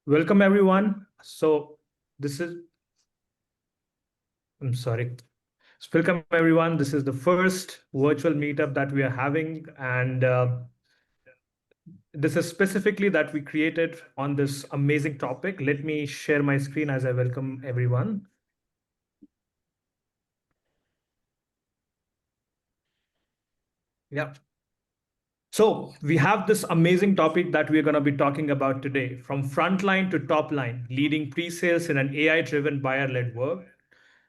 Welcome, everyone. This is, I'm sorry. Welcome, everyone. This is the first virtual meetup that we are having. And this is specifically that we created on this amazing topic. Let me share my screen as I welcome everyone. Yeah. So we have this amazing topic that we're going to be talking about today, from frontline to top line, leading pre-sales in an AI-driven buyer-led work.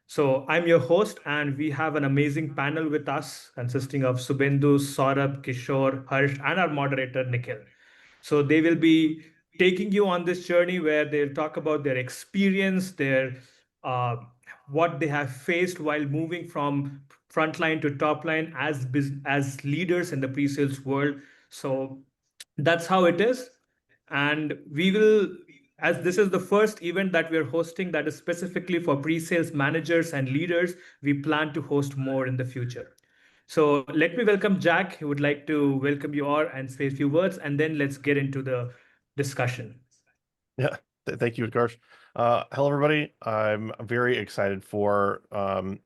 So I'm your host, and we have an amazing panel with us consisting of Subhendu, Saurabh, Kishore, Harsh, and our moderator, Nikhil. So they will be taking you on this journey where they'll talk about their experience, their uh, what they have faced while moving from frontline to top line as leaders in the pre-sales world. So that's how it is. And we will, as this is the first event that we're hosting that is specifically for pre-sales managers and leaders, we plan to host more in the future. So let me welcome Jack. He would like to welcome you all and say a few words, and then let's get into the discussion. Yeah, thank you, Utkarsh. Hello, everybody. I'm very excited for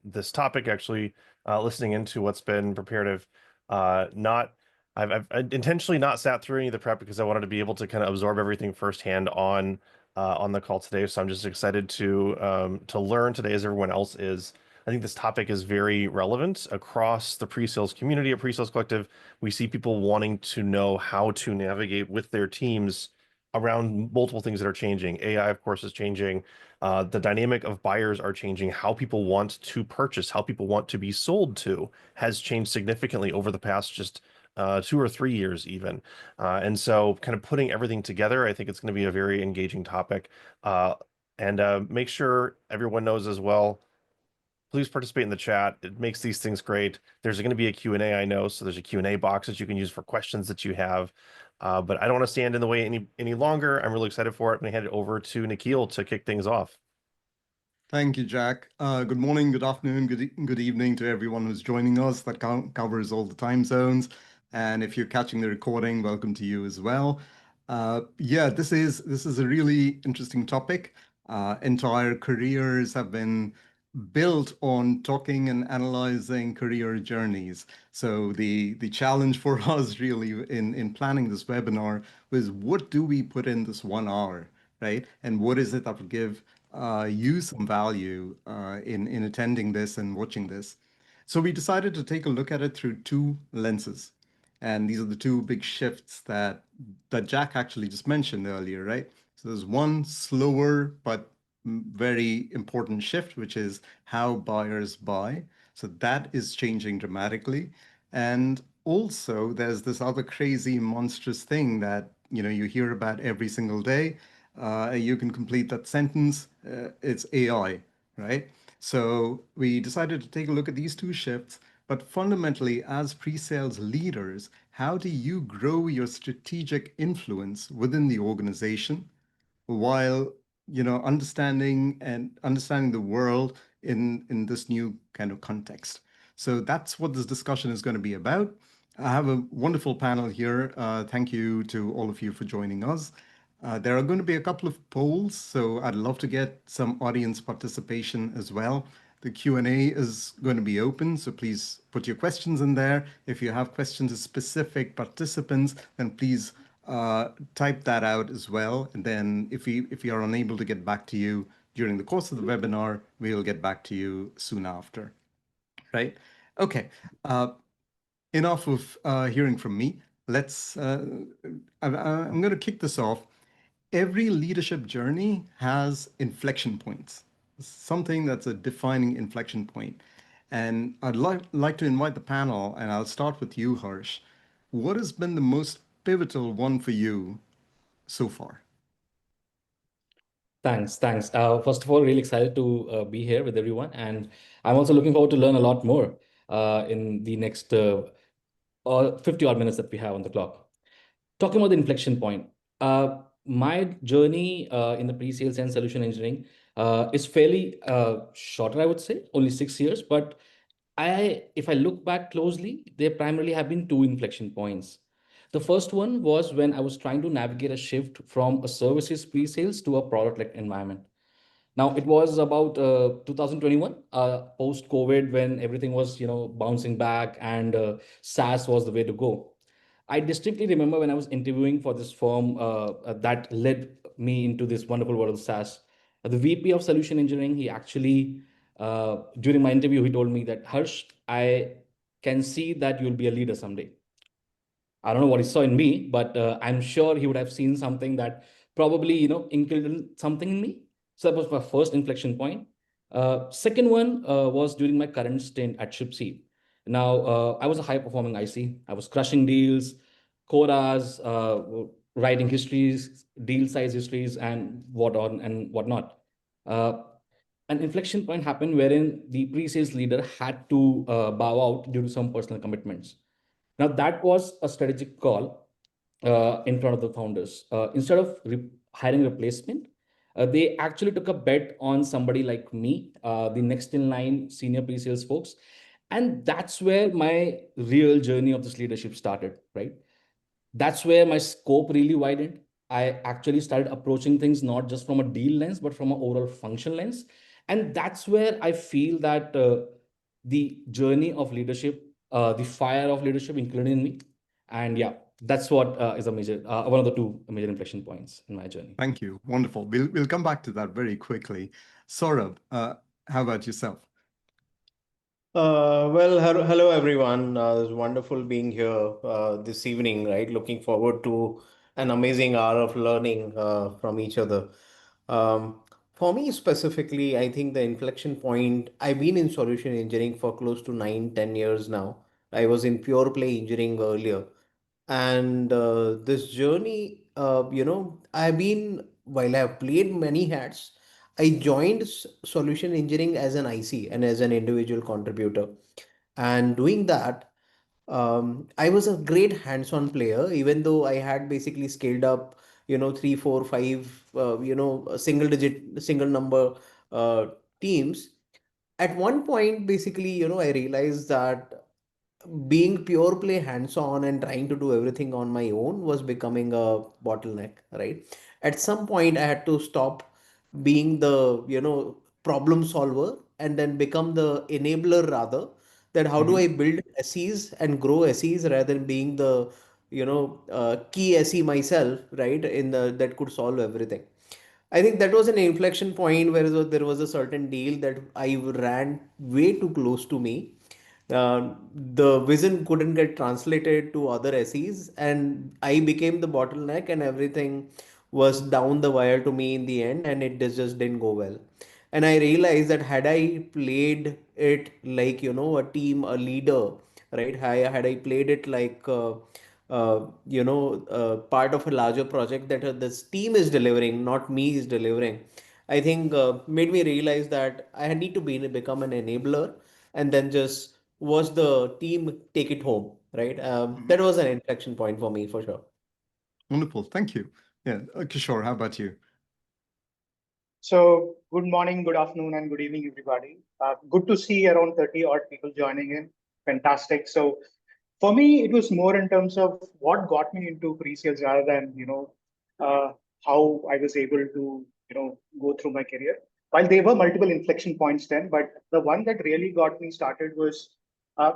this topic. Actually, listening into what's been prepared. I've intentionally not sat through any of the prep because I wanted to be able to kind of absorb everything firsthand on the call today. So I'm just excited to learn today, as everyone else is. I think this topic is very relevant across the pre-sales community at Presales Collective. We see people wanting to know how to navigate with their teams around multiple things that are changing. AI, of course, is changing. The dynamic of buyers are changing. How people want to purchase, how people want to be sold to has changed significantly over the past just 2 or 3 years even. And so kind of putting everything together, I think it's going to be a very engaging topic. And make sure everyone knows as well, please participate in the chat. It makes these things great. There's going to be a Q&A, I know, so there's a Q&A box that you can use for questions that you have. But I don't want to stand in the way any longer. I'm really excited for it. I'm going to hand it over to Nikhil to kick things off. Thank you, Jack. Good morning, good afternoon, good evening to everyone who's joining us. That covers all the time zones. And if you're catching the recording, welcome to you as well. Yeah, this is a really interesting topic. Entire careers have been built on talking and analyzing career journeys. So the challenge for us really in planning this webinar was, what do we put in this 1 hour, right? And what is it that will give you some value in attending this and watching this? So we decided to take a look at it through two lenses. And these are the two big shifts that Jack actually just mentioned earlier, right? So there's one slower but very important shift, which is how buyers buy. So that is changing dramatically. And also there's this other crazy monstrous thing that you hear about every single day. You can complete that sentence. It's AI, right? So we decided to take a look at these two shifts. But fundamentally, as pre-sales leaders, how do you grow your strategic influence within the organization while understanding the world in this new kind of context? So that's what this discussion is going to be about. I have a wonderful panel here. Thank you to all of you for joining us. There are going to be a couple of polls, so I'd love to get some audience participation as well. The Q&A is going to be open, so please put your questions in there. If you have questions to specific participants, then please type that out as well. And then if we are unable to get back to you during the course of the webinar, we'll get back to you soon after, right? Okay, enough of hearing from me. I'm going to kick this off. Every leadership journey has inflection points, something that's a defining inflection point. And I'd like to invite the panel, and I'll start with you, Harsh. What has been the most pivotal one for you so far? Thanks. First of all, really excited to be here with everyone, and I'm also looking forward to learn a lot more in the next 50 odd minutes that we have on the clock. Talking about the inflection point, my journey in the pre-sales and solution engineering is fairly shorter, I would say, only 6 years. But if I look back closely, there primarily have been two inflection points. The first one was when I was trying to navigate a shift from a services pre-sales to a product-led environment. Now it was about 2021, post-COVID, when everything was bouncing back, and SaaS was the way to go. I distinctly remember when I was interviewing for this firm that led me into this wonderful world of SaaS. The VP of Solution Engineering, he actually, during my interview, he told me that, Harsh, I can see that you'll be a leader someday. I don't know what he saw in me, but I'm sure he would have seen something that probably, inculcated something in me. So that was my first inflection point. Second one was during my current stint at Shipsy. Now, I was a high performing IC. I was crushing deals, quotas, writing histories, deal size histories, and what on and whatnot. Uh, an inflection point happened wherein the pre-sales leader had to bow out due to some personal commitments. Now, that was a strategic call in front of the founders. Instead of hiring a replacement, they actually took a bet on somebody like me, the next in line senior pre-sales folks. And that's where my real journey of this leadership started, right? That's where my scope really widened. I actually started approaching things not just from a deal lens, but from an overall function lens. And that's where I feel that the journey of leadership, the fire of leadership included in me. And yeah, that's what is a major, one of the two major inflection points in my journey. Thank you. Wonderful. We'll come back to that very quickly. Saurabh, how about yourself? Hello everyone. It's wonderful being here this evening, right? Looking forward to an amazing hour of learning from each other. Um, for me specifically, I think the inflection point, I've been in solution engineering for close to 9, 10 years now. I was in pure play engineering earlier. And this journey, I've been, while I've played many hats, I joined solution engineering as an IC and as an individual contributor. And doing that, I was a great hands-on player, even though I had basically scaled up, three, four, five, a single number uh, teams. At one point, basically, I realized that being pure play hands-on and trying to do everything on my own was becoming a bottleneck, right? At some point, I had to stop being the, problem solver and then become the enabler rather. That how do Mhm. I build SEs and grow SEs rather than being the, key SE myself, right? In the that could solve everything. I think that was an inflection point where there was a certain deal that I ran way too close to me. The vision couldn't get translated to other SEs, and I became the bottleneck, and everything was down the wire to me in the end, and it just didn't go well. And I realized that had I played it like, a team, a leader, right? Had I played it like, part of a larger project that this team is delivering, not me is delivering, I think made me realize that I need to become an enabler and then just watch the team take it home, right? Mhm. That was an inflection point for me for sure. Wonderful. Thank you. Yeah, Kishore, how about you? So, good morning, good afternoon, and good evening, everybody. Good to see around 30 odd people joining in. Fantastic. So, for me, it was more in terms of what got me into pre-sales rather than, how I was able to, go through my career. While there were multiple inflection points then, but the one that really got me started was,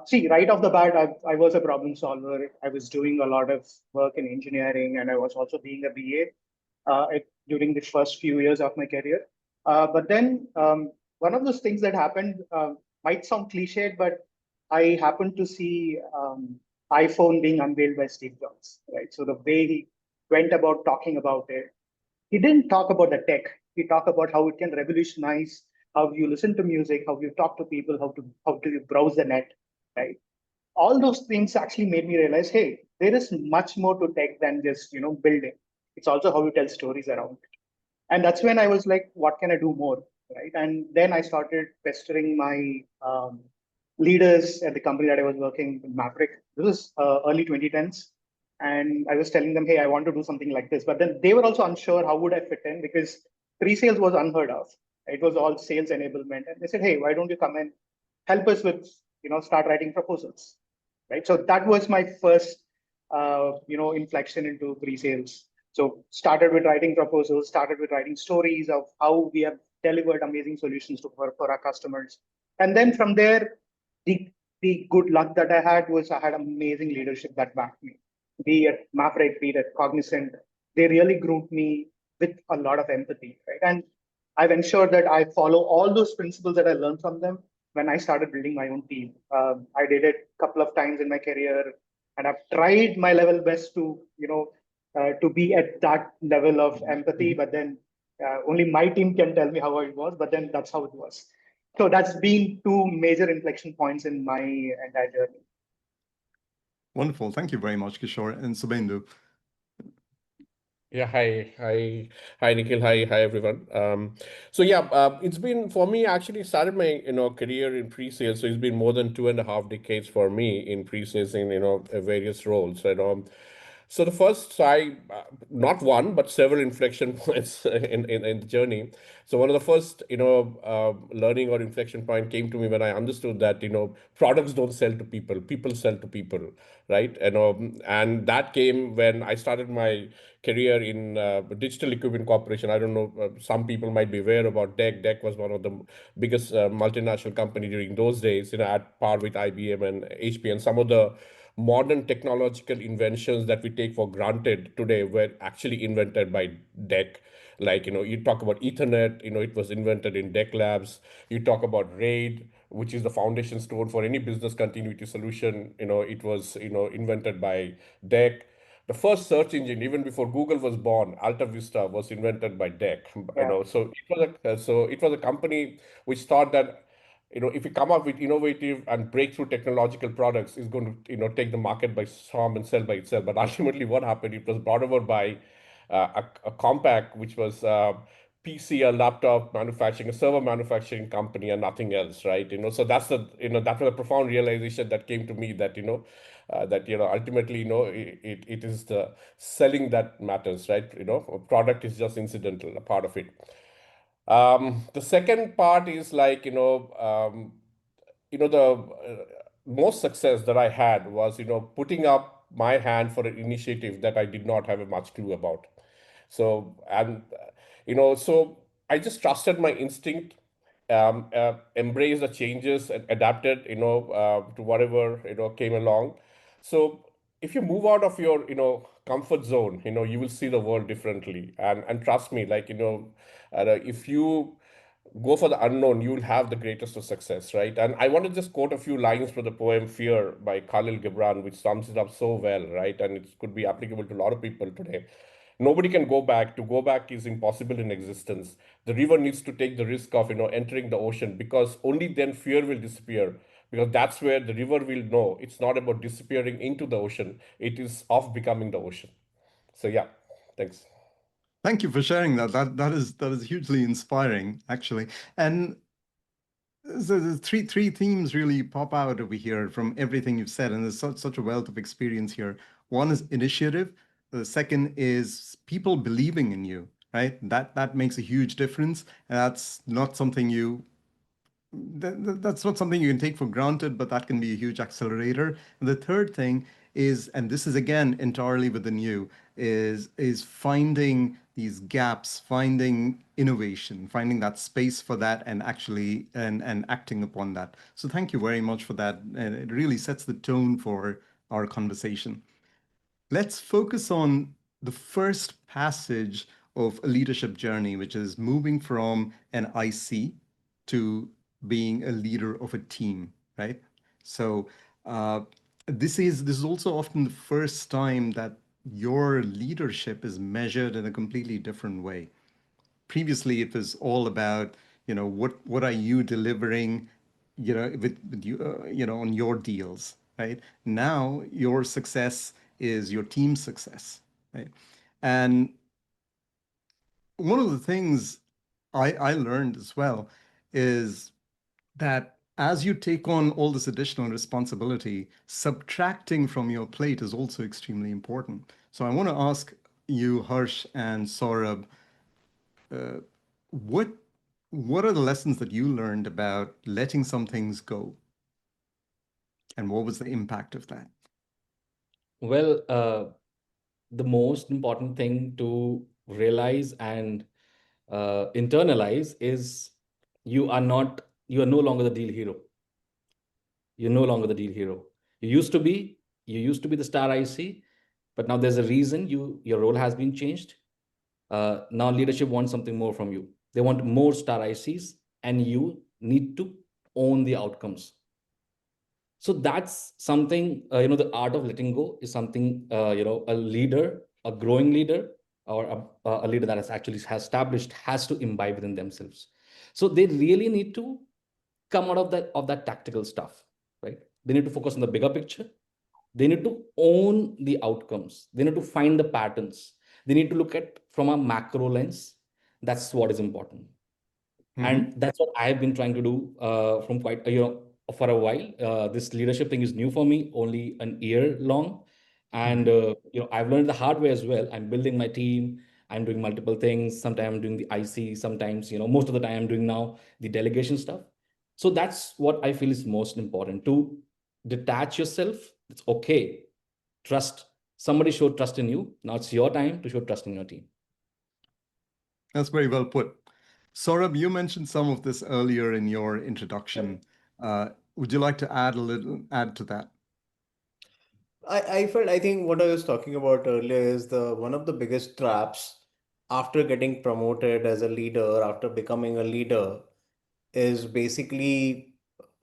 see, right off the bat, I was a problem solver. I was doing a lot of work in engineering, and I was also being a BA during the first few years of my career. But then one of those things that happened might sound cliched, but I happened to see iPhone being unveiled by Steve Jobs, right? So the way he went about talking about it, he didn't talk about the tech. He talked about how it can revolutionize how you listen to music, how you talk to people, how do you browse the net, right? All those things actually made me realize, hey, there is much more to tech than just building. It's also how you tell stories around it. And that's when I was like, what can I do more, right? And then I started pestering my leaders at the company that I was working in, Maverick. This was early 2010s, and I was telling them, hey, I want to do something like this. But then they were also unsure how would I fit in, because pre-sales was unheard of. It was all sales enablement, and they said, hey, why don't you come and help us with start writing proposals, right? So that was my first inflection into pre-sales. So started with writing proposals, started with writing stories of how we have delivered amazing solutions for our customers. And then from there, the, the good luck that I had was I had amazing leadership that backed me. Be it Maverick, be it Cognizant, they really groomed me with a lot of empathy, right? And I've ensured that I follow all those principles that I learned from them when I started building my own team. I did it a couple of times in my career, and I've tried my level best to be at that level of empathy. But then only my team can tell me how it was. But then that's how it was. So that's been two major inflection points in my entire journey. Wonderful. Thank you very much, Kishore and Subhendu. Yeah, hi, Nikhil. Hi, everyone. So yeah, it's been for me actually started my career in pre-sales. So it's been more than 2.5 decades for me in pre-sales in various roles. So the first, not one, but several inflection points in the journey. So one of the first, learning or inflection point came to me when I understood that, products don't sell to people, people sell to people, right? And that came when I started my career in Digital Equipment Corporation. I don't know, some people might be aware about DEC. DEC was one of the biggest multinational company during those days, at par with IBM and HP, and some of the modern technological inventions that we take for granted today were actually invented by DEC. Like, you talk about Ethernet, it was invented in DEC Labs. You talk about RAID, which is the foundation stone for any business continuity solution. It was, invented by DEC. The first search engine, even before Google was born, Alta Vista, was invented by DEC. Yeah. So it was a company which thought that if we come up with innovative and breakthrough technological products, it's going to take the market by storm and sell by itself. But ultimately, what happened? It was brought over by a Compaq, which was PC, a laptop manufacturing, a server manufacturing company, and nothing else, right? So that's that was a profound realization that came to me that that ultimately it is the selling that matters, right? A product is just incidental, a part of it. The second part is like, the most success that I had was, putting up my hand for an initiative that I did not have a much clue about. So, and, so I just trusted my instinct, embraced the changes and adapted, to whatever, came along. So if you move out of your, comfort zone, you will see the world differently. And trust me, like, if you go for the unknown, you will have the greatest of success, right? And I want to just quote a few lines from the poem Fear by Khalil Gibran, which sums it up so well, right? And it could be applicable to a lot of people today. Nobody can go back. To go back is impossible in existence. The river needs to take the risk of, entering the ocean, because only then fear will disappear. Because that's where the river will know it's not about disappearing into the ocean. It is of becoming the ocean. So yeah, thanks. Thank you for sharing that. That is hugely inspiring, actually. And so the three themes really pop out over here from everything you've said, and there's such a wealth of experience here. One is initiative. The second is people believing in you, right? That makes a huge difference. And that's not something that's not something you can take for granted, but that can be a huge accelerator. And the third thing is, and this is again entirely within you, is finding these gaps, finding innovation, finding that space for that, and actually and acting upon that. So thank you very much for that. And it really sets the tone for our conversation. Let's focus on the first passage of a leadership journey, which is moving from an IC to being a leader of a team, right? So this is also often the first time that your leadership is measured in a completely different way. Previously, it was all about, what are you delivering, with you, on your deals, right? Now your success is your team's success, right? And one of the things I learned as well is that as you take on all this additional responsibility, subtracting from your plate is also extremely important. So I want to ask you, Harsh and Saurabh, what what are the lessons that you learned about letting some things go? And what was the impact of that? Well, the most important thing to realize and internalize is you are no longer the deal hero. You're no longer the deal hero. You used to be, you used to be the star IC, but now there's a reason your role has been changed. Now leadership wants something more from you. They want more star ICs, and you need to own the outcomes. So that's something, the art of letting go is something, a leader, a growing leader, or a leader that has established has to imbibe within themselves. So they really need to come out of that tactical stuff, right? They need to focus on the bigger picture. They need to own the outcomes. They need to find the patterns. They need to look at from a macro lens. That's what is important. And that's what I've been trying to do from quite for a while. This leadership thing is new for me, only an year long, and I've learned the hard way as well. I'm building my team. I'm doing multiple things. Sometimes I'm doing the IC. Sometimes, most of the time I'm doing now the delegation stuff. So that's what I feel is most important, to detach yourself. It's okay. Trust. Somebody showed trust in you. Now it's your time to show trust in your team. That's very well put. Saurabh, you mentioned some of this earlier in your introduction. Would you like to add to that? I think what I was talking about earlier is the one of the biggest traps after getting promoted as a leader, after becoming a leader, is basically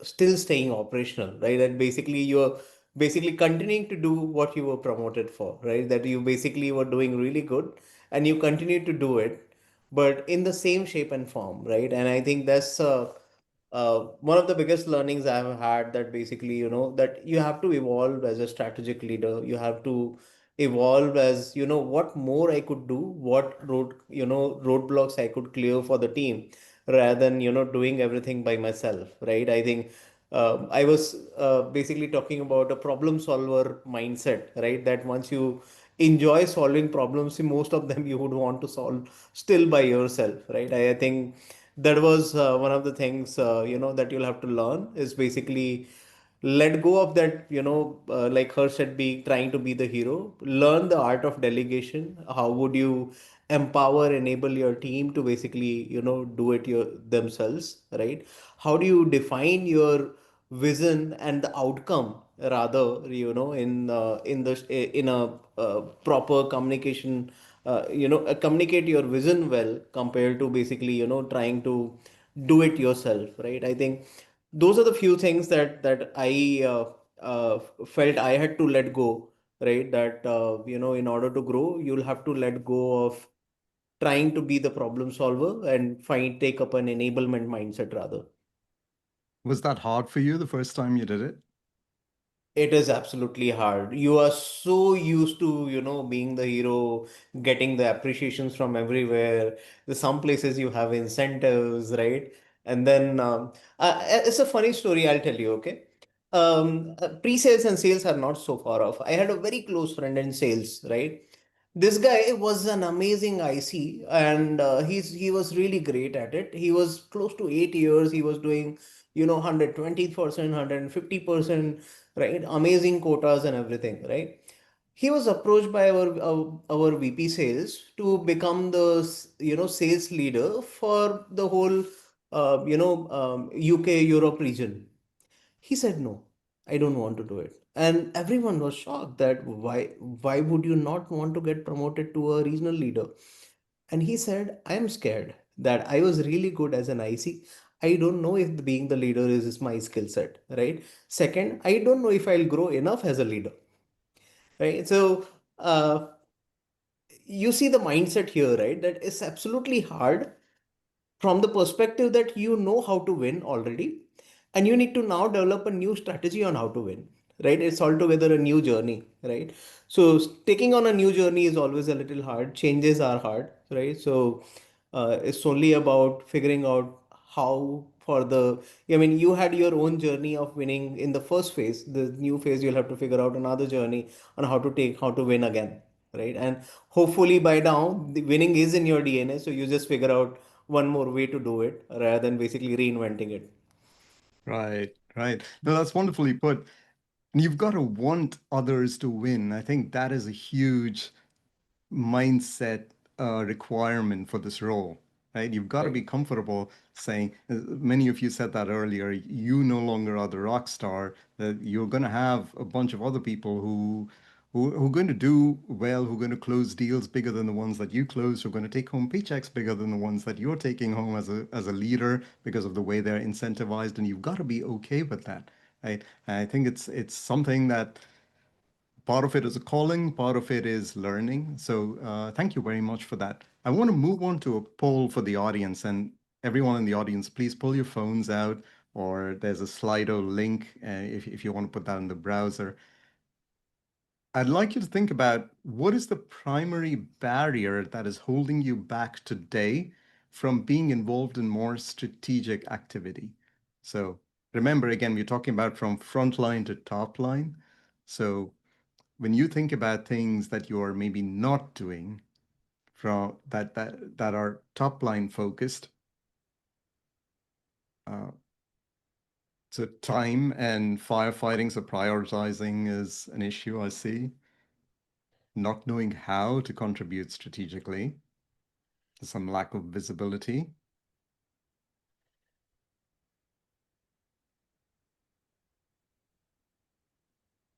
still staying operational, right? That basically you're basically continuing to do what you were promoted for, right? That you basically were doing really good and you continue to do it, but in the same shape and form, right? And I think that's one of the biggest learnings I've had, that basically, that you have to evolve as a strategic leader. You have to evolve as, what more I could do, what roadblocks I could clear for the team, rather than, doing everything by myself, right? I think I was basically talking about a problem solver mindset, right? That once you enjoy solving problems, most of them you would want to solve still by yourself, right? I think that was one of the things that you'll have to learn, is basically let go of that, like Harsh said, be trying to be the hero. Learn the art of delegation. How would you empower, enable your team to basically, do it themselves, right? How do you define your vision and the outcome, rather, in a proper communication, communicate your vision well, compared to basically, trying to do it yourself, right? I think those are the few things that I felt I had to let go, right? That in order to grow, you'll have to let go of trying to be the problem solver and take up an enablement mindset rather. Was that hard for you the first time you did it? It is absolutely hard. You are so used to, being the hero, getting the appreciations from everywhere. There's some places you have incentives, right? And then it's a funny story I'll tell you, okay? Pre-sales and sales are not so far off. I had a very close friend in sales, right? This guy was an amazing IC, and he was really great at it. He was close to 8 years. He was doing 120%, 150%, right? Amazing quotas and everything, right? He was approached by our VP sales to become the sales leader for the whole UK Europe region. He said, no, I don't want to do it. And everyone was shocked that why would you not want to get promoted to a regional leader? And he said, I am scared that I was really good as an IC. I don't know if being the leader is my skill set, right? Second, I don't know if I'll grow enough as a leader, right? So you see the mindset here, right? That is absolutely hard from the perspective that you know how to win already, and you need to now develop a new strategy on how to win, right? It's altogether a new journey, right? So taking on a new journey is always a little hard. Changes are hard, right? So it's only about figuring out how for the, I mean, you had your own journey of winning in the first phase. The new phase, you'll have to figure out another journey on how to win again, right? And hopefully by now the winning is in your DNA, so you just figure out one more way to do it rather than basically reinventing it. Right, right. No, that's wonderfully put. And you've got to want others to win. I think that is a huge mindset requirement for this role, right? You've got to Right. be comfortable saying, many of you said that earlier, you no longer are the rock star, that you're going to have a bunch of other people who are going to do well, who are going to close deals bigger than the ones that you close, who are going to take home paychecks bigger than the ones that you're taking home as a leader because of the way they're incentivized, and you've got to be okay with that, right? And I think it's something that part of it is a calling, part of it is learning. So thank you very much for that. I want to move on to a poll for the audience, and everyone in the audience, please pull your phones out, or there's a Slido link if you want to put that in the browser. I'd like you to think about what is the primary barrier that is holding you back today from being involved in more strategic activity. So remember, again, we're talking about from frontline to top line. So when you think about things that you are maybe not doing from that are top line focused, uh, so time and firefighting, so prioritizing is an issue I see. Not knowing how to contribute strategically, some lack of visibility.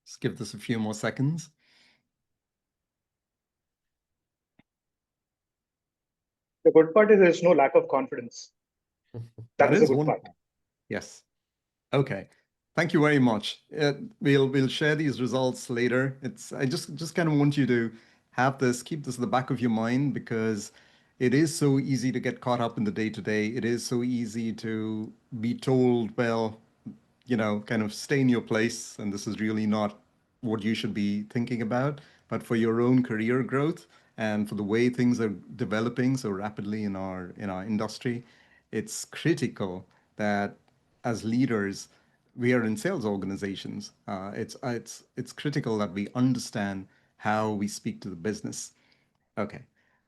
Just give this a few more seconds. The good part is there's no lack of confidence. That is the That is good one. part. Yes. Okay. Thank you very much. We'll share these results later. I just kind of want you to have this, keep this in the back of your mind, because it is so easy to get caught up in the day to day. It is so easy to be told, well, kind of stay in your place, and this is really not what you should be thinking about. But for your own career growth and for the way things are developing so rapidly in our industry, it's critical that as leaders, we are in sales organizations. It's critical that we understand how we speak to the business. Okay,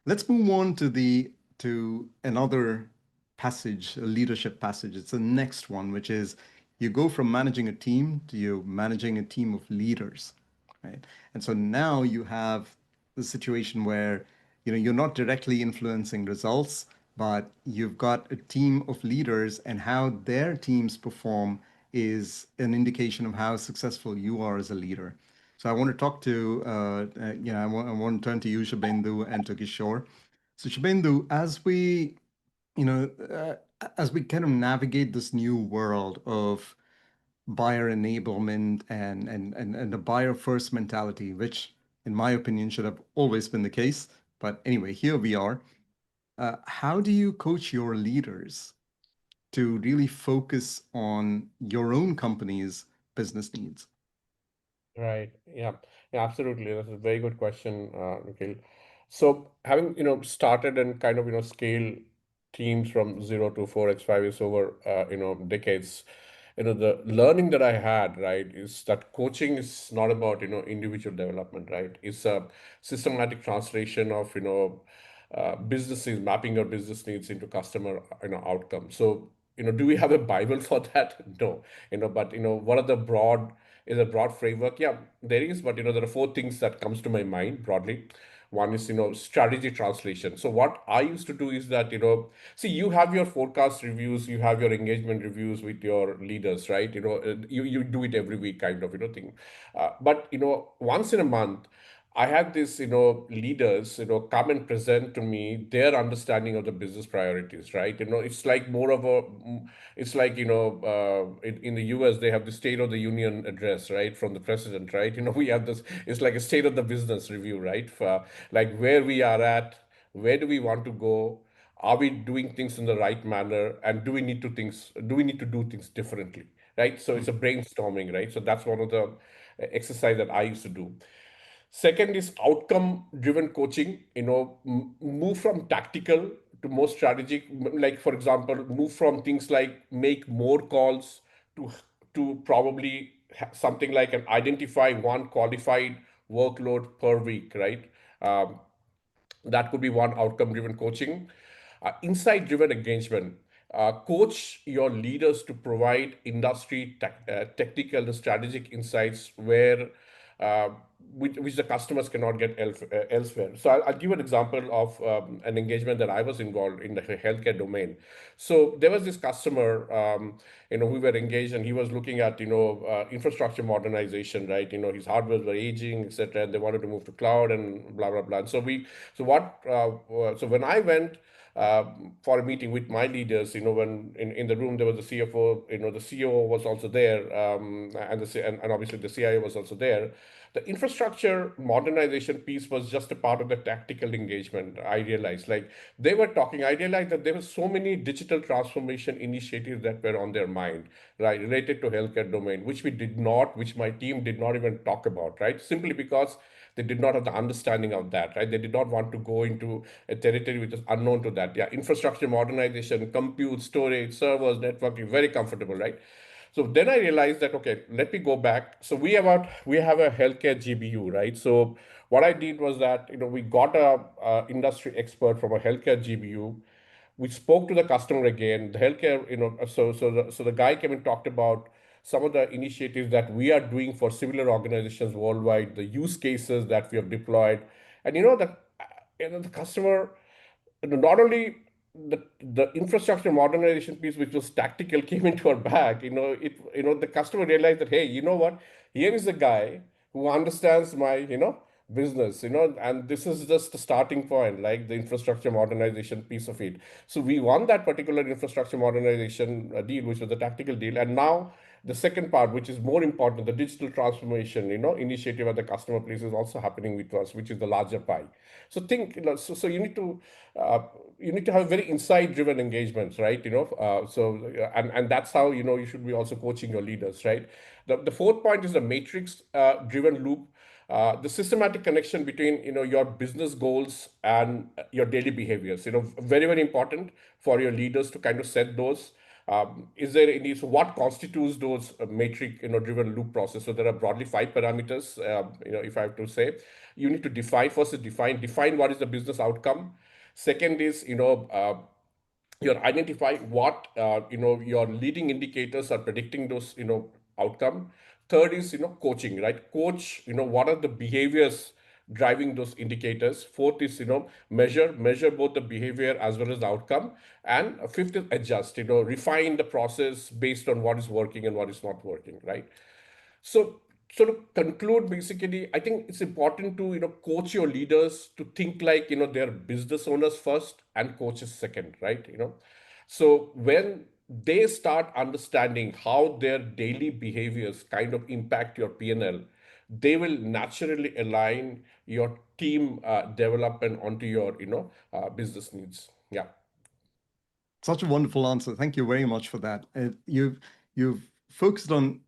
let's move on to another passage, a leadership passage. It's the next one, which is you go from managing a team to you managing a team of leaders, right? And so now you have the situation where you're not directly influencing results, but you've got a team of leaders, and how their teams perform is an indication of how successful you are as a leader. So I want to talk to, I want to turn to you, Shabindu, and to Kishore. So Shabindu, as we kind of navigate this new world of buyer enablement and the buyer first mentality, which in my opinion should have always been the case. But anyway, here we are. How do you coach your leaders to really focus on your own company's business needs? Right. Yeah. Yeah, absolutely. That's a very good question, Nikhil. So having, started and kind of, scale teams from 0 to 4x, 5 years over, decades, the learning that I had, right, is that coaching is not about, individual development, right? It's a systematic translation of, businesses, mapping your business needs into customer, outcome. So, do we have a Bible for that? No, but, what are the broad, is a broad framework? Yeah, there is, but, there are four things that comes to my mind broadly. One is, strategy translation. So what I used to do is that, see, you have your forecast reviews, you have your engagement reviews with your leaders, right? You do it every week kind of, thing. But, once in a month, I had this, leaders, come and present to me their understanding of the business priorities, right? It's like more of a, it's like, in the US, they have the State of the Union address, right, from the president, right? We have this, it's like a state of the business review, right? For, like where we are at, where do we want to go? Are we doing things in the right manner? And do we need to do things differently, right? So it's a brainstorming, right? So that's one of the exercise that I used to do. Second is outcome driven coaching, move from tactical to more strategic. Like, for example, move from things like make more calls to probably something like an identify one qualified workload per week, right? That could be one outcome driven coaching. Insight driven engagement. coach your leaders to provide industry technical and strategic insights where uh, which the customers cannot get elsewhere. So I'll give an example of an engagement that I was involved in the healthcare domain. So there was this customer, we were engaged, and he was looking at, infrastructure modernization, right? His hardware were aging, etc., and they wanted to move to cloud and blah blah blah. And so when I went for a meeting with my leaders, when in the room there was the CFO, the CEO was also there, and obviously the CIO was also there. The infrastructure modernization piece was just a part of the tactical engagement. I realized, like, they were talking, I realized that there were so many digital transformation initiatives that were on their mind, right, related to healthcare domain, which my team did not even talk about, right, simply because they did not have the understanding of that, right? They did not want to go into a territory which is unknown to that. Yeah, infrastructure modernization, compute, storage, servers, networking, very comfortable, right? So then I realized that, okay, let me go back. So we have a healthcare GBU, right? So what I did was that, we got a industry expert from a healthcare GBU. We spoke to the customer again. The healthcare, so the guy came and talked about some of the initiatives that we are doing for similar organizations worldwide, the use cases that we have deployed, and the customer, not only the infrastructure modernization piece, which was tactical, came into our bag. The customer realized that, hey, you know what? Here is a guy who understands my, business, and this is just the starting point, like the infrastructure modernization piece of it. So we won that particular infrastructure modernization deal, which was a tactical deal, and now the second part, which is more important, the digital transformation, initiative at the customer place is also happening with us, which is the larger pie. So think, so uh, you need to have very insight-driven engagements, right? And that's how you should be also coaching your leaders, right? The fourth point is the matrix-driven loop. The systematic connection between your business goals and your daily behaviors, very very important for your leaders to kind of set those. Is there any, so what constitutes those matrix driven loop process? So there are broadly 5 parameters. If I have to say, you need to define what is the business outcome. Second is you identify what your leading indicators are predicting those outcome. Third is coaching, right? Coach what are the behaviors driving those indicators. Fourth is measure both the behavior as well as the outcome. And fifth is adjust, refine the process based on what is working and what is not working, right? So, to conclude, basically, I think it's important to coach your leaders to think like they're business owners first and coaches second, right? So when they start understanding how their daily behaviors kind of impact your P&L, they will naturally align your team development onto your business needs. Yeah. Such a wonderful answer. Thank you very much for that. You've focused on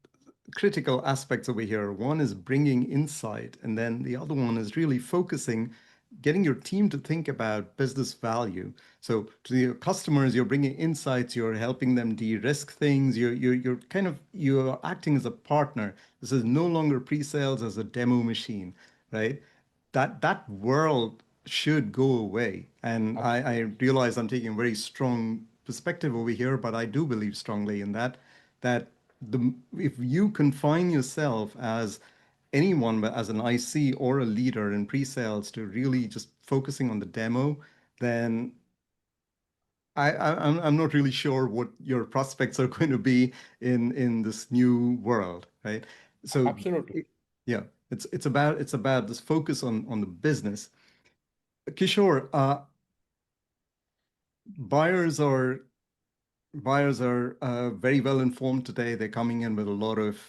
critical aspects over here. One is bringing insight, and then the other one is really focusing, getting your team to think about business value. So to your customers, you're bringing insights, you're helping them de-risk things, you're acting as a partner. This is no longer pre-sales as a demo machine, right? That world should go away. And I realize I'm taking a very strong perspective over here, but I do believe strongly in that if you confine yourself as anyone, but as an IC or a leader in pre-sales to really just focusing on the demo, then I'm not really sure what your prospects are going to be in this new world, right? So Absolutely. yeah, it's about this focus on the business. Kishore, buyers are very well informed today. They're coming in with a lot of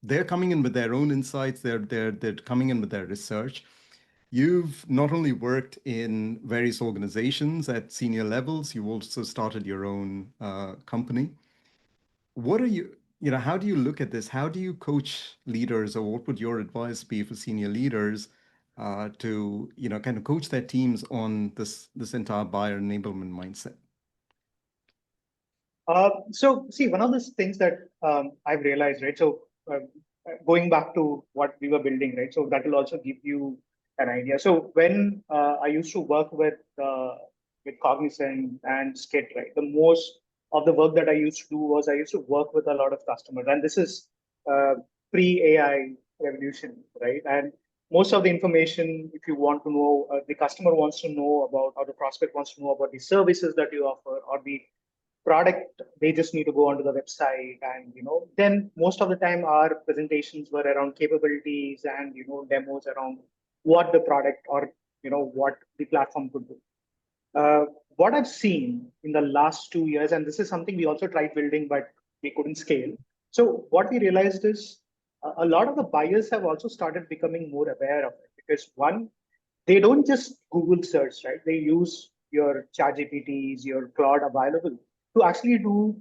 they're coming in with their own insights. They're coming in with their research. You've not only worked in various organizations at senior levels, you also started your own company. What are how do you look at this? How do you coach leaders, or what would your advice be for senior leaders to kind of coach their teams on this entire buyer enablement mindset? So see, one of the things that I've realized, right? So going back to what we were building, right? So that will also give you an idea. So when I used to work with with Cognizant and Skit, right? The most of the work that I used to do was I used to work with a lot of customers, and this is pre-AI revolution, right? And most of the information, if you want to know, the customer wants to know about, or the prospect wants to know about the services that you offer or the product, they just need to go onto the website. And then most of the time our presentations were around capabilities and demos around what the product or what the platform could do. What I've seen in the last 2 years, and this is something we also tried building, but we couldn't scale. So what we realized is a lot of the buyers have also started becoming more aware of it, because one, they don't just Google search, right? They use your ChatGPTs, your Claude available to actually do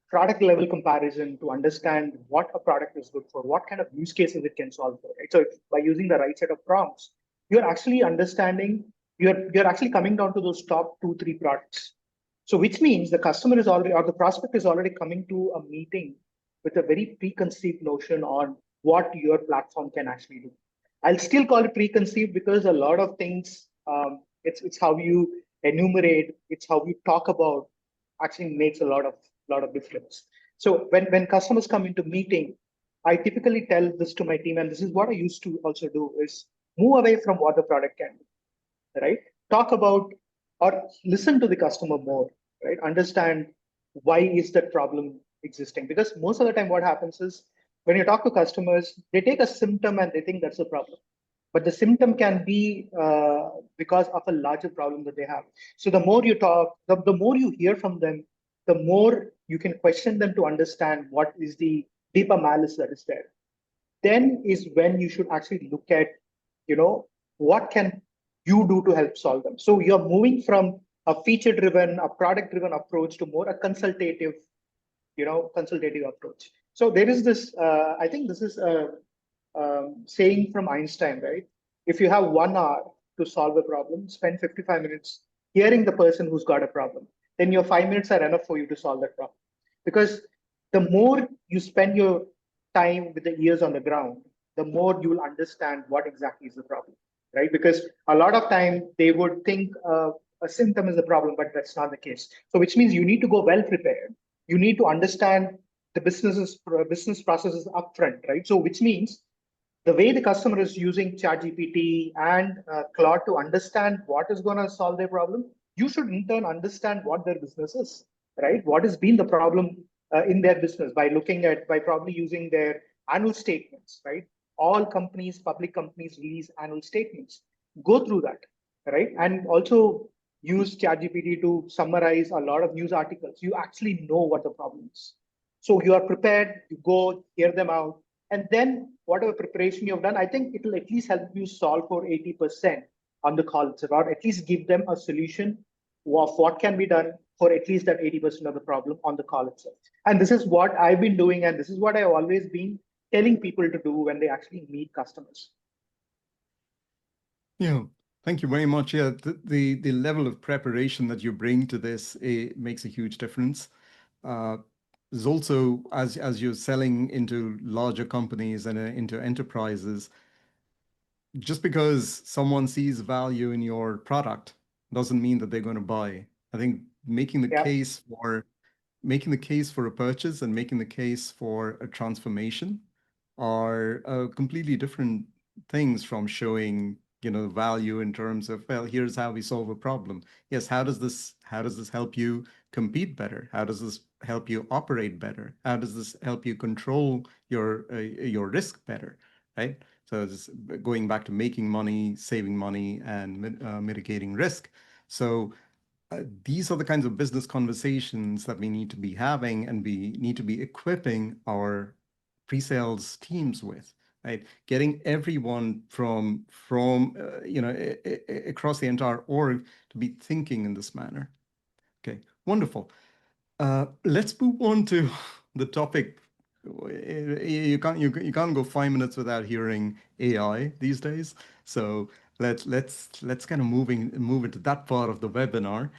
product level comparison to understand what a product is good for, what kind of use cases it can solve for, right? So by using the right set of prompts, you're actually understanding, you're actually coming down to those top 2, 3 products. So which means the customer is already, or the prospect is already coming to a meeting with a very preconceived notion on what your platform can actually do. I'll still call it preconceived because a lot of things, it's how you enumerate, it's how you talk about, actually makes a lot of difference. So when customers come into meeting, I typically tell this to my team, and this is what I used to also do, is move away from what the product can do, right? Talk about or listen to the customer more, right? Understand why is that problem existing? Because most of the time what happens is when you talk to customers, they take a symptom and they think that's a problem. But the symptom can be because of a larger problem that they have. So the more you talk, the more you hear from them, the more you can question them to understand what is the deeper malice that is there. Then is when you should actually look at, what can you do to help solve them. So you're moving from a feature-driven, a product-driven approach to more a consultative approach. So there is this, I think this is a saying from Einstein, right? If you have 1 hour to solve a problem, spend 55 minutes hearing the person who's got a problem. Then your 5 minutes are enough for you to solve that problem. Because the more you spend your time with the ears on the ground, the more you will understand what exactly is the problem, right? Because a lot of time they would think a symptom is the problem, but that's not the case. So which means you need to go well prepared. You need to understand the business processes upfront, right? So which means the way the customer is using ChatGPT and Claude to understand what is going to solve their problem, you should in turn understand what their business is, right? What has been the problem in their business by probably using their annual statements, right? All companies, public companies release annual statements. Go through that, right? And also use ChatGPT to summarize a lot of news articles. You actually know what the problem is. So you are prepared, you go hear them out, and then whatever preparation you've done, I think it will at least help you solve for 80% on the call itself, or at least give them a solution of what can be done for at least that 80% of the problem on the call itself. And this is what I've been doing, and this is what I've always been telling people to do when they actually meet customers. Yeah, thank you very much. Yeah, the level of preparation that you bring to this, it makes a huge difference. There's also, as you're selling into larger companies and into enterprises, just because someone sees value in your product doesn't mean that they're going to buy. I think making the case for a purchase and making the case for a transformation are completely different things from showing value in terms of, well, here's how we solve a problem. Yes, how does this help you compete better? How does this help you operate better? How does this help you control your risk better, right? So it's going back to making money, saving money, and mitigating risk. So these are the kinds of business conversations that we need to be having, and we need to be equipping our pre-sales teams with, right? Getting everyone from across the entire org to be thinking in this manner. Okay, wonderful. Let's move on to the topic. You can't go 5 minutes without hearing AI these days. So let's kind of move into that part of the webinar.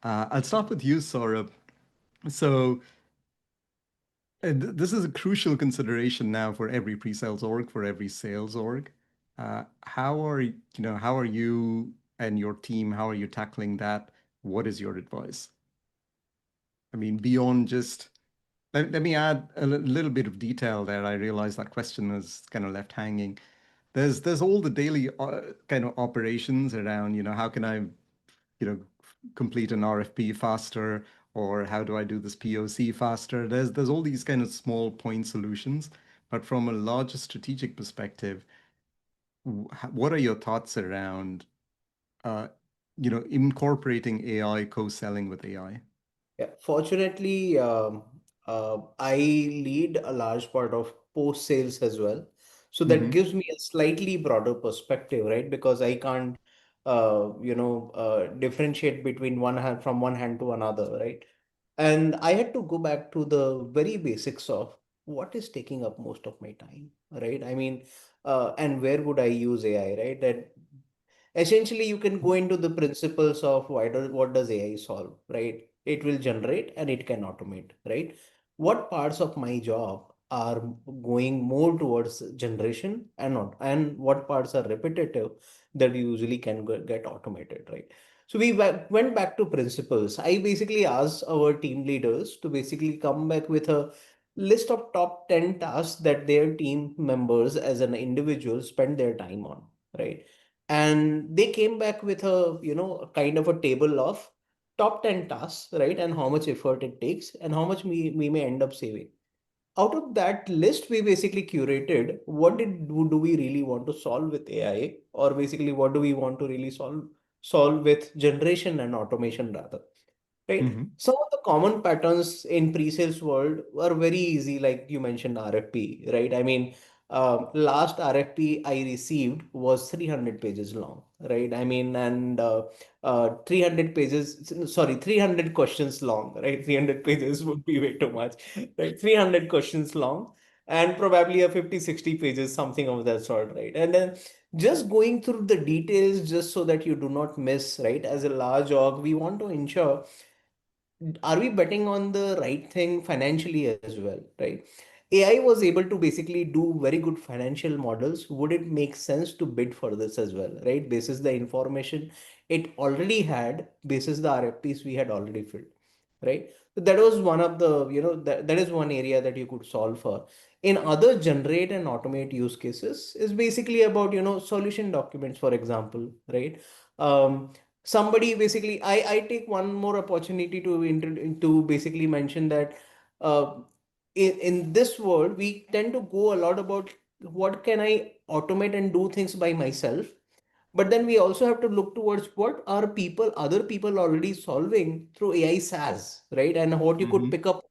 I'll start with you, Saurabh. So this is a crucial consideration now for every pre-sales org, for every sales org. How are you and your team, how are you tackling that what is your advice? I mean, beyond just, let me add a little bit of detail there. I realize that question is kind of left hanging. There's all the daily kind of operations around, how can I, complete an RFP faster, or how do I do this POC faster? There's all these kind of small point solutions, but from a larger strategic perspective, what are your thoughts around, incorporating AI, co-selling with AI? Yeah, fortunately, I lead a large part of post sales as well. So that Mm-hmm. gives me a slightly broader perspective, right? Because I can't, differentiate between one hand from one hand to another, right? And I had to go back to the very basics of what is taking up most of my time, right? I mean, and where would I use AI, right? That essentially you can go into the principles of what does AI solve, right? It will generate and it can automate, right? What parts of my job are going more towards generation and not, and what parts are repetitive that usually can get automated, right? So we went back to principles. I basically asked our team leaders to basically come back with a list of top 10 tasks that their team members as an individual spend their time on, right? And they came back with a kind of a table of top 10 tasks, right, and how much effort it takes and how much we may end up saving. Out of that list, we basically curated what do we really want to solve with AI, or basically what do we want to really solve with generation and automation rather, right? Mm-hmm. Some of the common patterns in pre-sales world are very easy, like you mentioned RFP, right? I mean, last RFP I received was 300 pages long, right? I mean, and 300 pages, sorry, 300 questions long, right? 300 pages would be way too much, right? 300 questions long and probably a 50, 60 pages, something of that sort, right? And then just going through the details just so that you do not miss, right? As a large org, we want to ensure, are we betting on the right thing financially as well, right? AI was able to basically do very good financial models. Would it make sense to bid for this as well, right? Basis the information it already had, basis the RFPs we had already filled, right? So that was one of the, that is one area that you could solve for. In other generate and automate use cases is basically about, solution documents, for example, right? Um, Somebody basically, I take one more opportunity to basically mention that uh, in this world we tend to go a lot about what can I automate and do things by myself, but then we also have to look towards what are other people already solving through AI SaaS, right? And what you could Mm-hmm. pick up.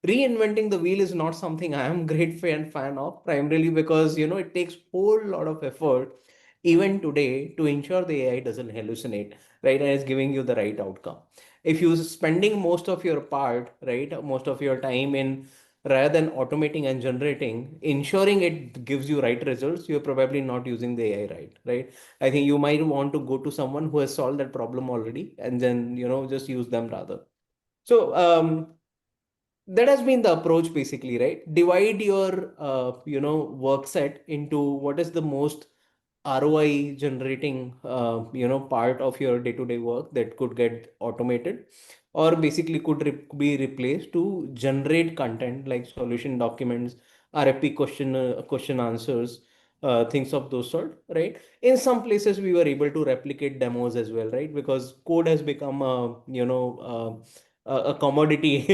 Reinventing the wheel is not something I am great fan of, primarily because it takes whole lot of effort even today to ensure the AI doesn't hallucinate, right, and is giving you the right outcome. If you're spending most of your part, right, most of your time in, rather than automating and generating, ensuring it gives you right results, you're probably not using the AI right? I think you might want to go to someone who has solved that problem already and then just use them rather. So that has been the approach basically, right? Divide your work set into what is the most ROI generating part of your day-to-day work that could get automated, or basically could be replaced to generate content like solution documents, RFP question answers, things of those sort, right? In some places we were able to replicate demos as well, right? Because code has become a commodity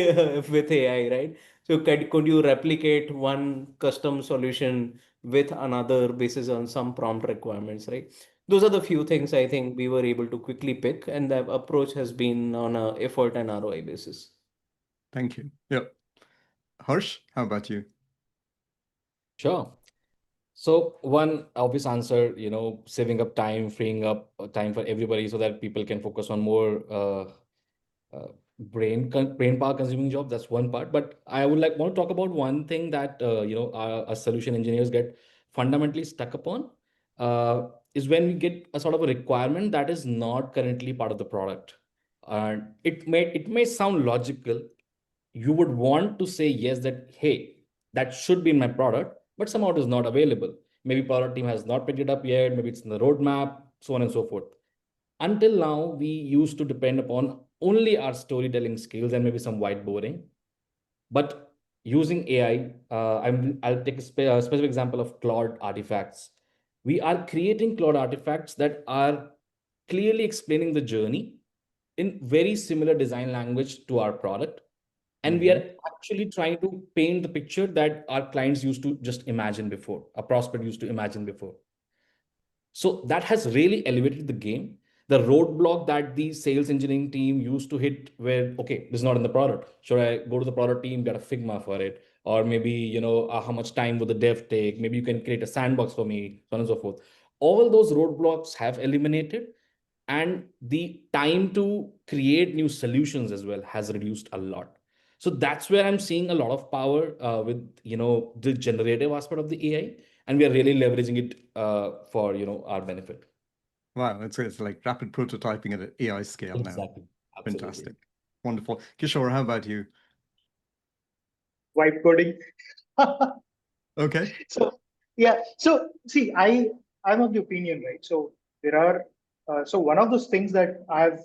with AI, right? So could you replicate one custom solution with another basis on some prompt requirements, right? Those are the few things I think we were able to quickly pick, and the approach has been on a effort and ROI basis. Thank you. Yep. Harsh, how about you? Sure. So one obvious answer, saving up time, freeing up time for everybody so that people can focus on more brain power consuming jobs. That's one part. But I would want to talk about one thing that our solution engineers get fundamentally stuck upon, is when we get a sort of a requirement that is not currently part of the product. And it may sound logical. You would want to say yes, that hey, that should be in my product, but somehow it is not available. Maybe product team has not picked it up yet, maybe it's in the roadmap, so on and so forth. Until now, we used to depend upon only our storytelling skills and maybe some whiteboarding. But using AI, I'll take a specific example of Claude artifacts. We are creating Claude artifacts that are clearly explaining the journey in very similar design language to our product. And we are actually trying to paint the picture that our clients used to just imagine before, a prospect used to imagine before. So that has really elevated the game. The roadblock that the sales engineering team used to hit, where, okay, this is not in the product. Should I go to the product team, get a Figma for it? Or maybe, how much time would the dev take? Maybe you can create a sandbox for me, so on and so forth. All those roadblocks have eliminated, and the time to create new solutions as well has reduced a lot. So that's where I'm seeing a lot of power with the generative aspect of the AI, and we are really leveraging it for our benefit. Wow, it's like rapid prototyping at an AI scale now. Exactly. Absolutely. Fantastic. Wonderful. Kishore, how about you? Whiteboarding. Okay. So yeah. So see, I'm of the opinion, right? So there are so one of those things that I've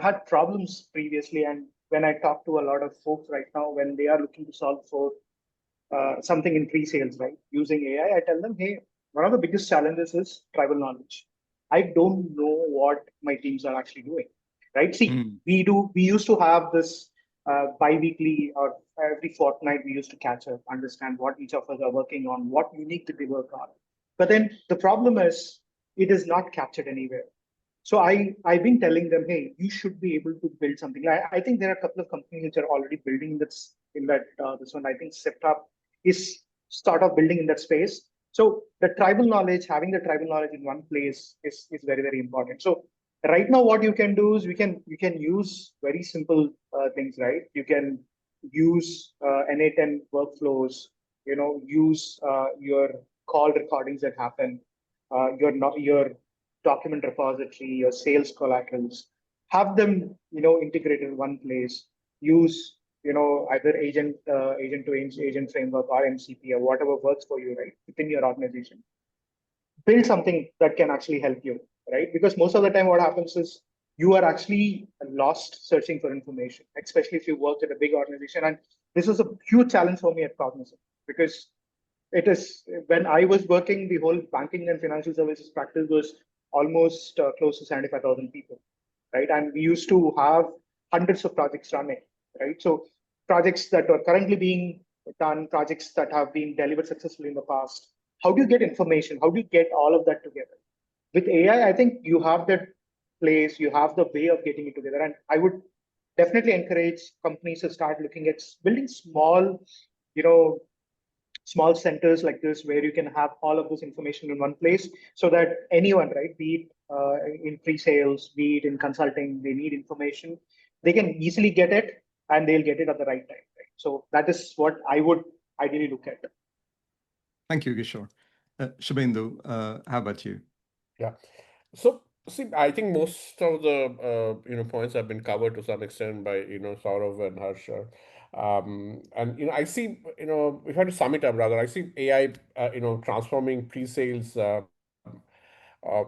had problems previously, and when I talk to a lot of folks right now, when they are looking to solve for something in pre-sales, right, using AI, I tell them, hey, one of the biggest challenges is tribal knowledge. I don't know what my teams are actually doing, right? See, we used to have this bi-weekly or every fortnight we used to catch up, understand what each of us are working on, what unique did they work on. But then the problem is it is not captured anywhere. So I've been telling them, hey, you should be able to build something. I think there are a couple of companies which are already building this one. I think Septop is sort of building in that space. So the tribal knowledge, having the tribal knowledge in one place is very, very important. So right now, what you can do is you can use very simple things, right? You can use NA10 workflows. Use your call recordings that happen. Your document repository, your sales collaterals, have them integrated in one place. Use either agent to agent framework or MCP or whatever works for you, right, within your organization. Build something that can actually help you, right? Because most of the time, what happens is you are actually lost searching for information, especially if you work at a big organization. And this was a huge challenge for me at Cognizant because it is when I was working, the whole banking and financial services practice was almost close to 75,000 people, right? And we used to have hundreds of projects running, right? So projects that are currently being done, projects that have been delivered successfully in the past. How do you get information? How do you get all of that together? With AI, I think you have that place, you have the way of getting it together. And I would definitely encourage companies to start looking at building you know, small centers like this where you can have all of this information in one place so that anyone, right, be it in pre-sales, be it in consulting, they need information, they can easily get it and they'll get it at the right time, right? So that is what I would ideally look at. Thank you, Kishore. Shubhendu, how about you? Yeah. So, see, I think most of the points have been covered to some extent by Saurav and Harsha. And I see if I had to sum it up rather, I see AI transforming pre-sales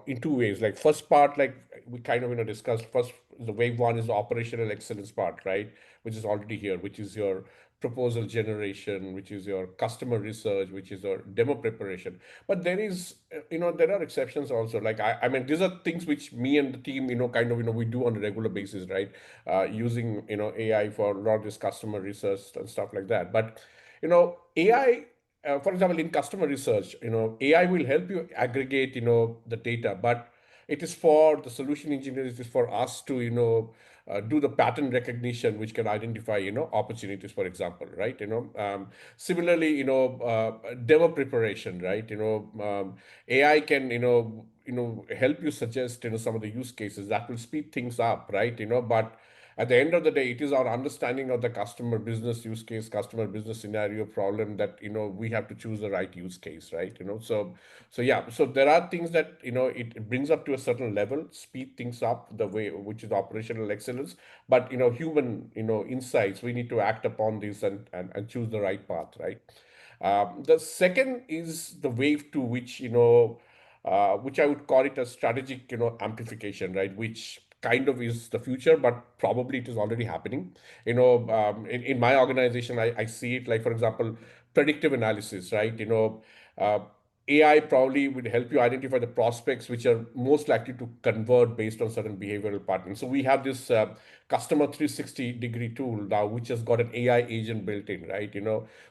in two ways. Like first part, like we kind of discussed. First, the wave one is the operational excellence part, right? Which is already here, which is your proposal generation, which is your customer research, which is your demo preparation. But there is, there are exceptions also. Like I mean, these are things which me and the team, kind of, we do on a regular basis, right? Using AI for a lot of this customer research and stuff like that. But AI, for example, in customer research, AI will help you aggregate, the data, but it is for the solution engineers, it is for us to, do the pattern recognition, which can identify, opportunities, for example, right? Similarly, demo preparation, right? AI can, help you suggest, some of the use cases that will speed things up, right? But at the end of the day, it is our understanding of the customer business use case, customer business scenario problem that we have to choose the right use case, right? So yeah, so there are things that it brings up to a certain level, speed things up the way which is operational excellence, but human insights, we need to act upon this and choose the right path, right? The second is the wave to which which I would call it a strategic, amplification, right? Which kind of is the future, but probably it is already happening. In my organization, I see it like, for example, predictive analysis, right? Uh, AI probably would help you identify the prospects which are most likely to convert based on certain behavioral patterns. So we have this customer 360-degree tool now, which has got an AI agent built in, right?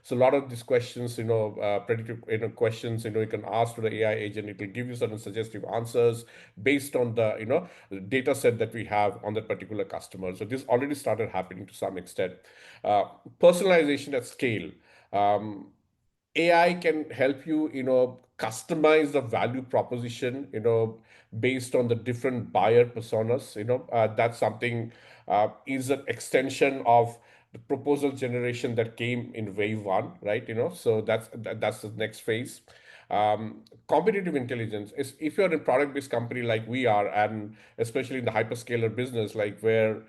So a lot of these questions, predictive, questions, you can ask to the AI agent. It will give you certain suggestive answers based on the, the data set that we have on that particular customer. So this already started happening to some extent. Uh, Personalization at scale. AI can help you, customize the value proposition, based on the different buyer personas. That's something is an extension of the proposal generation that came in wave one, right? So that's the next phase. Competitive intelligence is, if you're in a product-based company like we are, and especially in the hyperscaler business, like where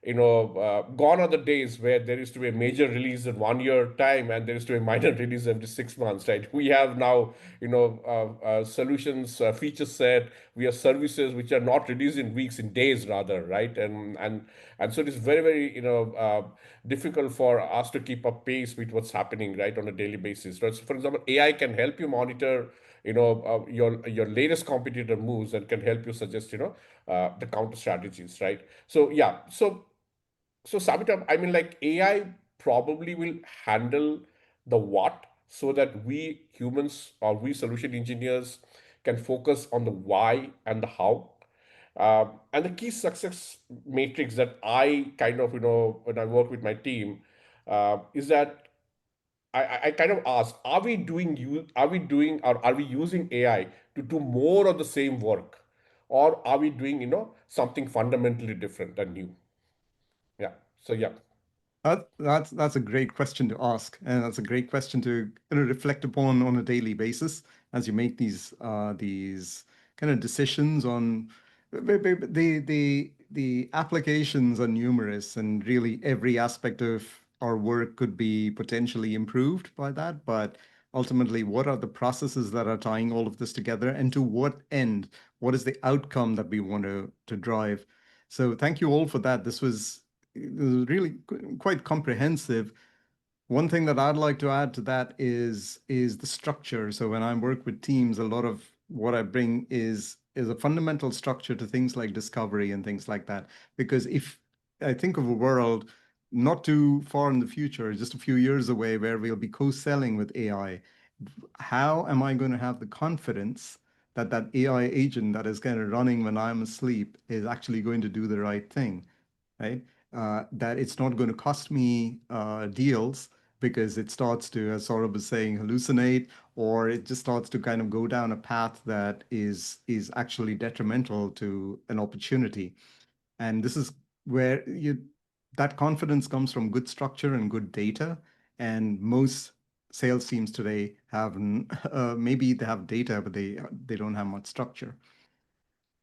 gone are the days where there used to be a major release in 1 year time and there used to be a minor release every 6 months, right? We have now, solutions, feature set. We have services which are not released in weeks, in days rather, right? And so it is very, very, difficult for us to keep up pace with what's happening, right, on a daily basis, right? So, for example, AI can help you monitor, your latest competitor moves and can help you suggest, the counter strategies, right? So yeah, so Savita, I mean, like AI probably will handle the what, so that we humans or we solution engineers can focus on the why and the how. And the key success matrix that I kind of, when I work with my team, is that I kind of ask, are we doing, or are we using AI to do more of the same work? Or are we doing, something fundamentally different and new? Yeah. So yeah. That's a great question to ask, and that's a great question to kind of reflect upon on a daily basis as you make these kind of decisions on the applications are numerous, and really every aspect of our work could be potentially improved by that. But ultimately, what are the processes that are tying all of this together, and to what end? What is the outcome that we want to drive? So thank you all for that. It was really quite comprehensive. One thing that I'd like to add to that is the structure. So when I work with teams, a lot of what I bring is a fundamental structure to things like discovery and things like that. Because if I think of a world not too far in the future, just a few years away, where we'll be co-selling with AI, how am I going to have the confidence that that AI agent that is kind of running when I'm asleep is actually going to do the right thing, right? That it's not going to cost me deals because it starts to, as Saurabh was saying, hallucinate, or it just starts to kind of go down a path that is actually detrimental to an opportunity. And this is where that confidence comes from good structure and good data. And most sales teams today have maybe they have data, but they don't have much structure.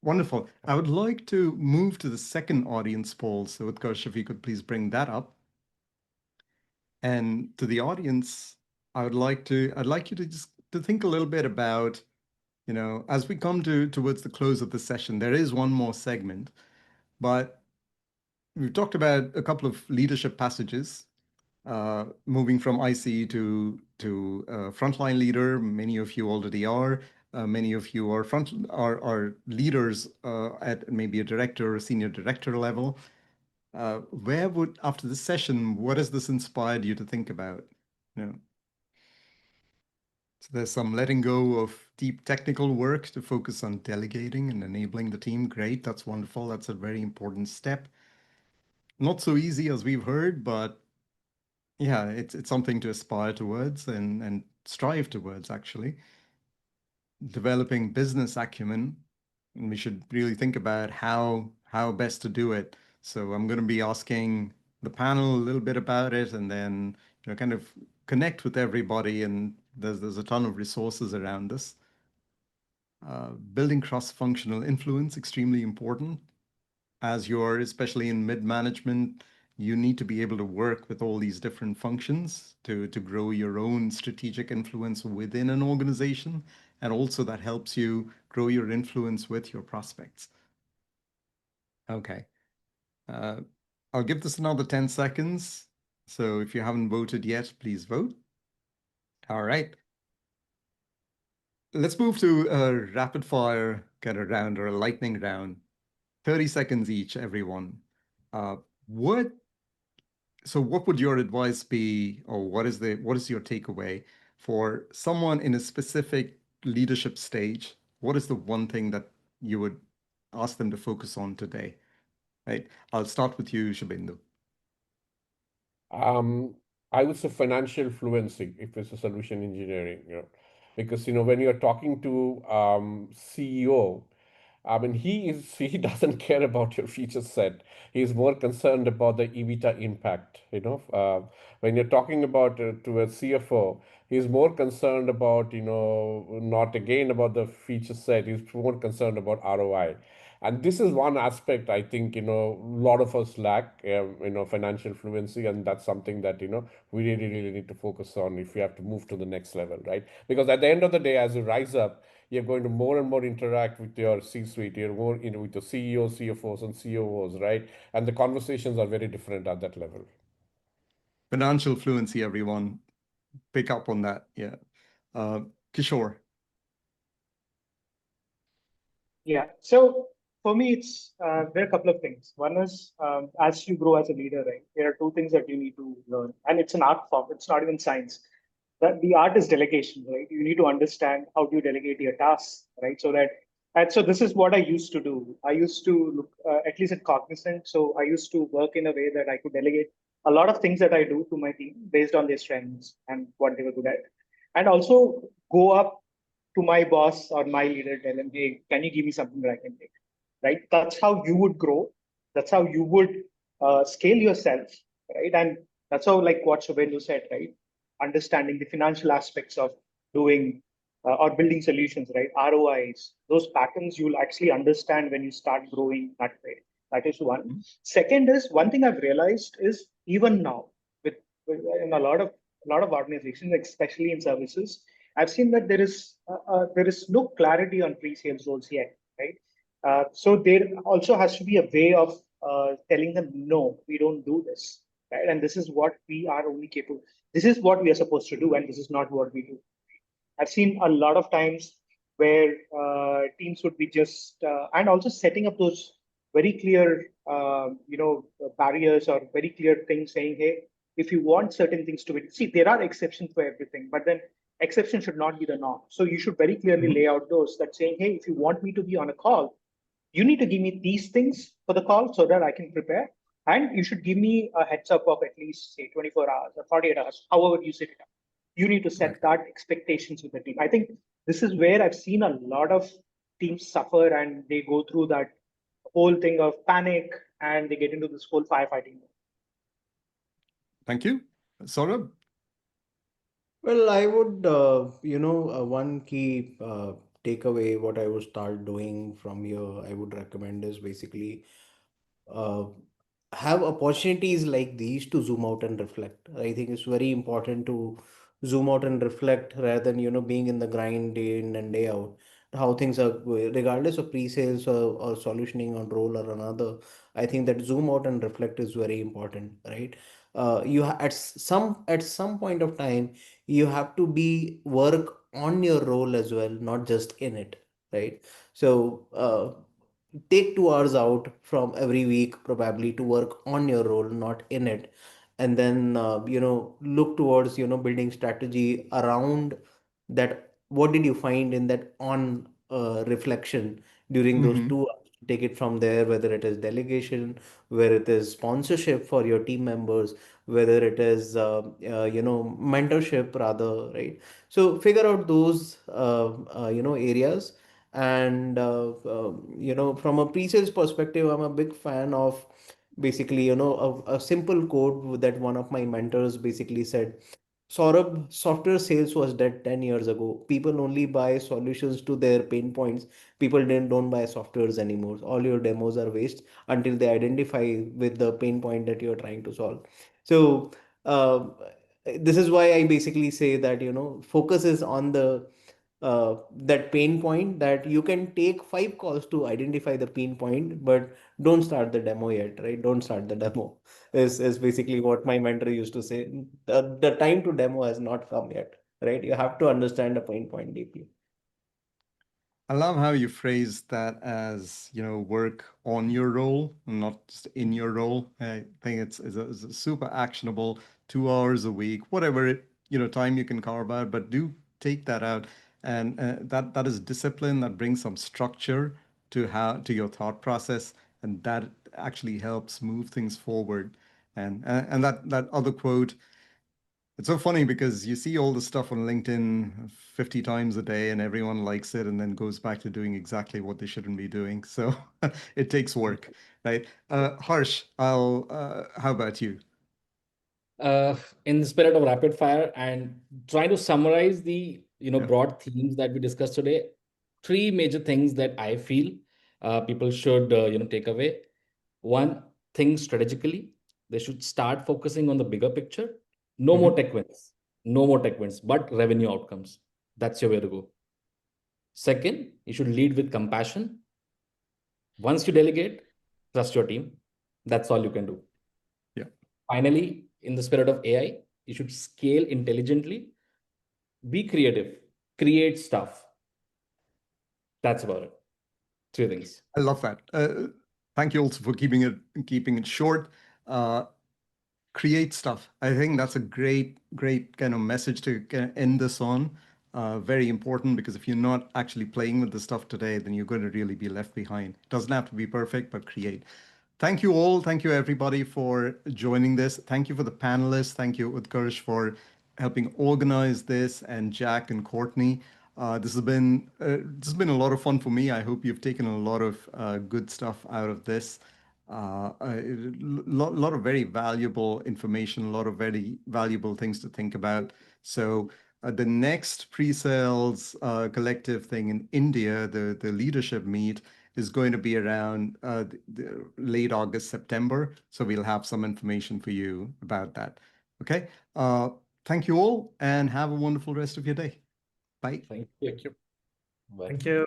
Wonderful. I would like to move to the second audience poll. So, Utkarsh, if you could please bring that up. And to the audience, I'd like you to just to think a little bit about, as we come towards the close of the session, there is one more segment, but we've talked about a couple of leadership passages, moving from IC to frontline leader. Many of you already are. Many of you are leaders at maybe a director or senior director level. After this session, what has this inspired you to think about? So there's some letting go of deep technical work to focus on delegating and enabling the team. Great, that's wonderful. That's a very important step. Not so easy as we've heard, but yeah, it's something to aspire towards and strive towards, actually. Developing business acumen, and we should really think about how best to do it. So I'm going to be asking the panel a little bit about it, and then kind of connect with everybody. And there's a ton of resources around this. Building cross-functional influence, extremely important. As you're, especially in mid-management, you need to be able to work with all these different functions to grow your own strategic influence within an organization and also that helps you grow your influence with your prospects. Okay. I'll give this another 10 seconds. So if you haven't voted yet, please vote. All right. Let's move to a rapid fire kind of round or a lightning round. 30 seconds each, everyone. What would your advice be, or what is your takeaway for someone in a specific leadership stage? What is the one thing that you would ask them to focus on today? Right. I'll start with you, Shubhendu. I would say financial fluency if it's a solution engineering, because when you're talking to CEO, I mean, he doesn't care about your feature set. He's more concerned about the EBITDA impact. When you're talking about to a CFO, he's more concerned about not again about the feature set. He's more concerned about ROI. And this is one aspect I think a lot of us lack, financial fluency, and that's something that we really need to focus on if we have to move to the next level, right? Because at the end of the day, as you rise up, you're going to more and more interact with your C-suite. You're more with the CEOs, CFOs, and COOs, right? And the conversations are very different at that level. Financial fluency, everyone. Pick up on that. Yeah. Kishore. Yeah. So for me, there are a couple of things. One is as you grow as a leader, right? There are two things that you need to learn, and it's an art form. It's not even science. That the art is delegation, right? You need to understand how do you delegate your tasks, right? And so this is what I used to do. I used to look at least at Cognizant. So I used to work in a way that I could delegate a lot of things that I do to my team based on their strengths and what they were good at, and also go up to my boss or my leader, tell him, hey, can you give me something that I can take? Right? That's how you would grow. That's how you would scale yourself, right? And that's how, like what Shubhendu said, right? Understanding the financial aspects of doing or building solutions, right? ROIs, those patterns you'll actually understand when you start growing that way. That is one. Second is one thing I've realized is even now with in a lot of organizations, especially in services, I've seen that there is no clarity on pre-sales roles yet, right? So there also has to be a way of telling them, no, we don't do this, right? And this is what we are only capable. This is what we are supposed to do, and this is not what we do. I've seen a lot of times where teams would be just and also setting up those very clear, barriers or very clear things saying, hey, if you want certain things to be, see, there are exceptions for everything, but then exception should not be the norm. So you should very clearly lay out those that saying, hey, if you want me to be on a call, you need to give me these things for the call so that I can prepare. And you should give me a heads up of at least say 24 hours or 48 hours, however you set it up. You need to set that expectations with the team. I think this is where I've seen a lot of teams suffer and they go through that whole thing of panic and they get into this whole firefighting. Thank you. Saurabh? Well, I would, one key takeaway, what I would start doing from here, I would recommend is basically uh, have opportunities like these to zoom out and reflect. I think it's very important to zoom out and reflect rather than, being in the grind day in and day out. How things are going, regardless of pre-sales or solutioning on role or another. I think that zoom out and reflect is very important, right? At some point of time, you have to be work on your role as well, not just in it, right? So take 2 hours out from every week probably to work on your role, not in it, and then look towards building strategy around that. What did you find in that on reflection during those Mm-hmm. 2 hours? Take it from there, whether it is delegation, whether it is sponsorship for your team members, whether it is mentorship rather, right? So figure out those areas. And from a pre-sales perspective, I'm a big fan of basically a simple code that one of my mentors basically said. Saurabh, software sales was dead 10 years ago. People only buy solutions to their pain points. People don't buy softwares anymore. All your demos are waste until they identify with the pain point that you're trying to solve. So uh, this is why I basically say that focus is on the that pain point, that you can take 5 calls to identify the pain point, but don't start the demo yet, right? Don't start the demo is basically what my mentor used to say. The time to demo has not come yet, right? You have to understand the pain point deeply. I love how you phrase that as, work on your role, not just in your role. I think it's a super actionable 2 hours a week, whatever time you can carve out, but do take that out. And that is discipline that brings some structure to your thought process, and that actually helps move things forward. And that other quote, it's so funny because you see all the stuff on LinkedIn 50 times a day and everyone likes it and then goes back to doing exactly what they shouldn't be doing. So it takes work, right? Harsh, how about you? In the spirit of rapid fire and trying to summarize the broad themes that we discussed today, three major things that I feel people should take away. One, think strategically. They should start focusing on the bigger picture. No more tech wins, no more tech wins, but revenue outcomes. That's your way to go. Second, you should lead with compassion. Once you delegate, trust your team. That's all you can do. Yeah. Finally, in the spirit of AI, you should scale intelligently, be creative, create stuff. That's about it. Three things. I love that. Thank you also for keeping it short. Create stuff. I think that's a great kind of message to end this on. Very important, because if you're not actually playing with the stuff today, then you're going to really be left behind. It doesn't have to be perfect, but create. Thank you all. Thank you everybody for joining this. Thank you for the panelists. Thank you, Utkarsh, for helping organize this, and Jack and Courtney. This has been a lot of fun for me. I hope you've taken a lot of good stuff out of this. A lot of very valuable information, a lot of very valuable things to think about. So the next pre-sales collective thing in India, the leadership meet, is going to be around the late August, September. So we'll have some information for you about that. Okay. Thank you all, and have a wonderful rest of your day. Bye. Thank you. Thank you. Bye. Thank you.